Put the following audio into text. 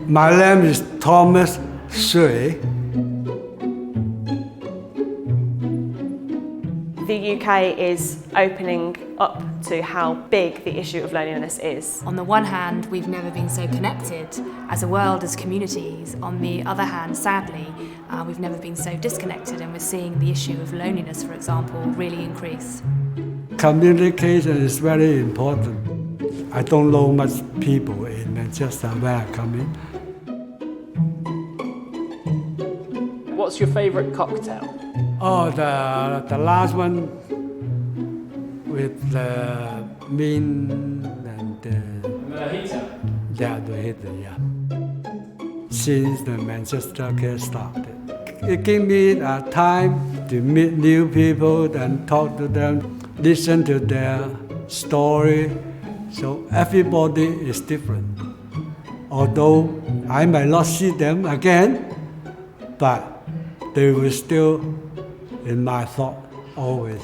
My name is Thomas Sui. The UK is opening up to how big the issue of loneliness is. On the one hand, we've never been so connected as a world, as communities. On the other hand, sadly, we've never been so disconnected, and we're seeing the issue of loneliness, for example, really increase. Communication is very important. I don't know much people in Manchester when I come in. What's your favourite cocktail? Oh, the last one with the mint and the Mojito. yeah, the heater, yeah. Since the Manchester case started, it gave me a time to meet new people and talk to them, listen to their story. So everybody is different. Although I might not see them again, but they will still in my thought always.